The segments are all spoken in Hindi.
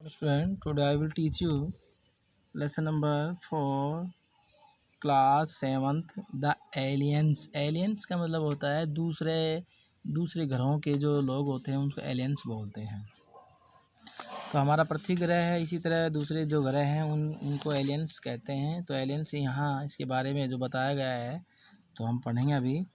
Student, today I will teach you lesson number 4 class 7th the aliens. Aliens का मतलब होता है दूसरे ग्रहों के जो लोग होते हैं उनको एलियंस बोलते हैं। तो हमारा पृथ्वी ग्रह है, इसी तरह दूसरे जो ग्रह हैं उनको एलियंस कहते हैं। तो एलियंस यहाँ इसके बारे में जो बताया गया है तो हम पढ़ेंगे अभी।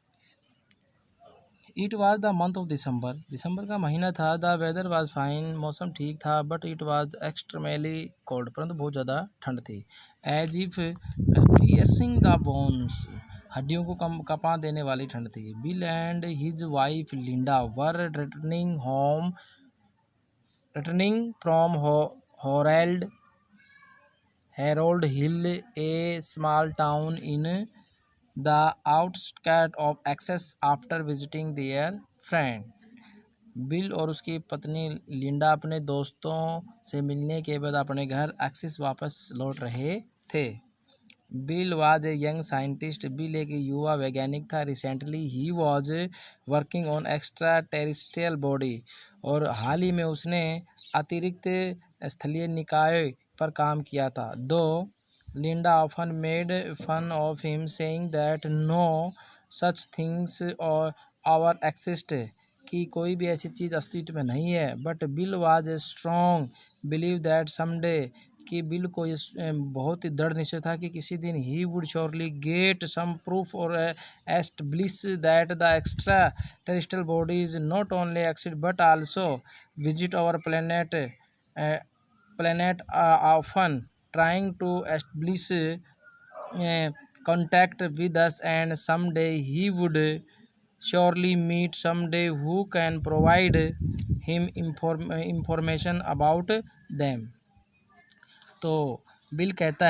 It was the month of December का महीना था। द वेदर वाज फाइन, मौसम ठीक था। But it was extremely cold, परंतु बहुत ज़्यादा ठंड थी। As if piercing the bones, हड्डियों को कपा देने वाली ठंड थी। Bill and his wife Linda were returning from Harold Hill, a small town in the outskirts of Essex after visiting their friend। Bill और उसकी पत्नी लिंडा अपने दोस्तों से मिलने के बाद अपने घर एक्सिस वापस लौट रहे थे। Bill was a young scientist, bill एक युवा वैज्ञानिक था। Recently he was working on extra terrestrial body, और हाल ही में उसने अतिरिक्त स्थलीय निकाय पर काम किया था। दो Linda often made fun of him, saying that no such things or exist, कि कोई भी ऐसी चीज़ अस्तित्व में नहीं है। But Bill was a strong believe that someday, कि बिल को बहुत ही दृढ़ निश्चय था कि किसी दिन ही would surely get some proof और establish that the extra terrestrial bodies not only exist but also visit our planet often trying to establish contact with us, and someday he would surely meet someday who can provide him information about them। तो बिल कहता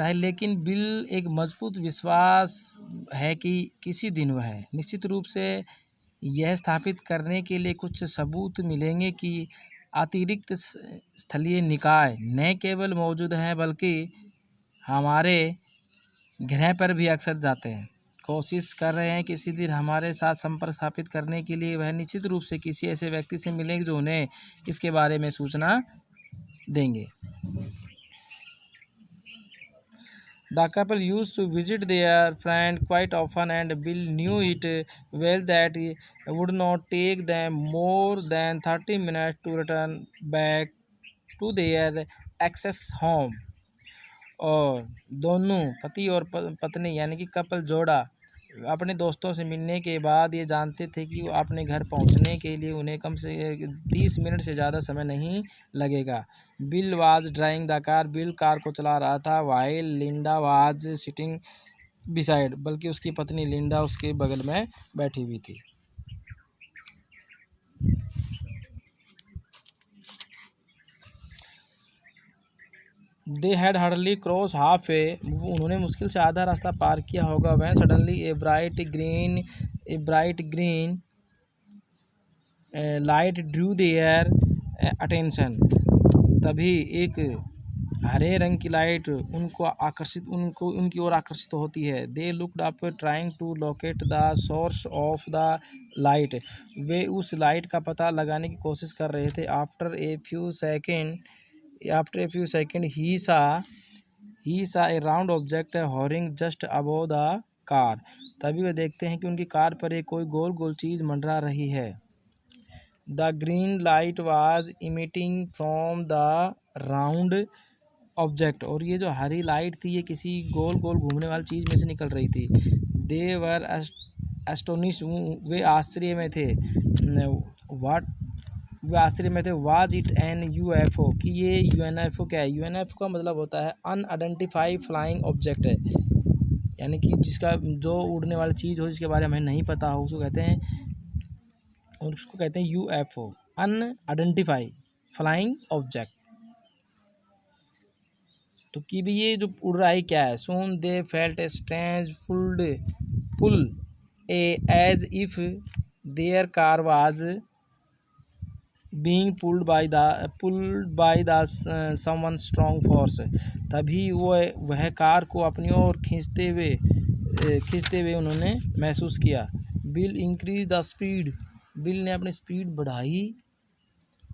है लेकिन बिल एक मजबूत विश्वास है कि किसी दिन वह निश्चित रूप से यह स्थापित करने के लिए कुछ सबूत मिलेंगे कि अतिरिक्त स्थलीय निकाय न केवल मौजूद हैं बल्कि हमारे ग्रह पर भी अक्सर जाते हैं। कोशिश कर रहे हैं किसी दिन हमारे साथ संपर्क स्थापित करने के लिए वह निश्चित रूप से किसी ऐसे व्यक्ति से मिलेंगे जो उन्हें इसके बारे में सूचना देंगे। The couple used to visit their friend quite often, and Bill knew it well that it would not take them more than 30 minutes to return back to their Essex home। और दोनों पति और पत्नी यानी कि कपल जोड़ा अपने दोस्तों से मिलने के बाद ये जानते थे कि वो अपने घर पहुंचने के लिए उन्हें कम से 30 मिनट से ज़्यादा समय नहीं लगेगा। Bill was driving the car, bill car को चला रहा था। While Linda was sitting beside, बल्कि उसकी पत्नी लिंडा उसके बगल में बैठी हुई थी। They had hardly cross half way, उन्होंने मुश्किल से आधा रास्ता पार किया होगा। वह suddenly a bright green light Drew their attention, तभी एक हरे रंग की लाइट उनकी ओर आकर्षित होती है। They looked up trying to locate the source of the light, वे उस लाइट का पता लगाने की कोशिश कर रहे थे। After a few second he saw a round object hovering just above the car, तभी वे देखते हैं कि उनकी कार पर एक कोई गोल गोल चीज़ मंडरा रही है। The green light was emitting from the round object, और ये जो हरी लाइट थी ये किसी गोल गोल घूमने वाली चीज़ में से निकल रही थी। They were astonished, वे आश्चर्य में थे। वाज इट एन UFO, कि ये UNFO क्या है। UNFO का मतलब होता है अनआइडेंटिफाइड फ्लाइंग ऑब्जेक्ट है, यानी कि जिसका जो उड़ने वाली चीज़ हो जिसके बारे में हमें नहीं पता हो उसको कहते हैं UFO, अनआइडेंटिफाइड फ्लाइंग ऑब्जेक्ट। तो कि भी ये जो उड़ रहा है क्या है। Soon they felt a strange pull as if their car was being pulled by the someone strong force, तभी वह कार को अपनी ओर खींचते हुए उन्होंने महसूस किया। Bill increase the speed, bill ने अपनी स्पीड बढ़ाई।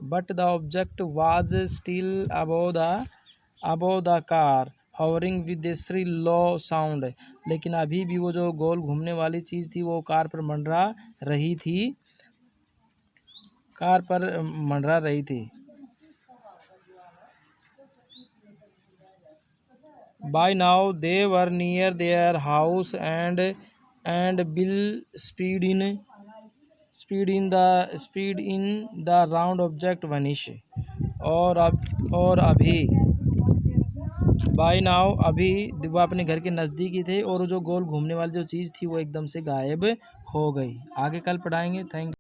But the object was still above the car hovering with Shri low sound. लेकिन अभी भी वो जो गोल घूमने वाली चीज़ थी वो कार पर मंडरा रही थी। By now they were near their house and Bill speed in the round object vanish। और अभी बाय नाउ अभी वो अपने घर के नज़दीक ही थे और जो गोल घूमने वाली जो चीज़ थी वो एकदम से गायब हो गई। आगे कल पढ़ाएंगे। थैंक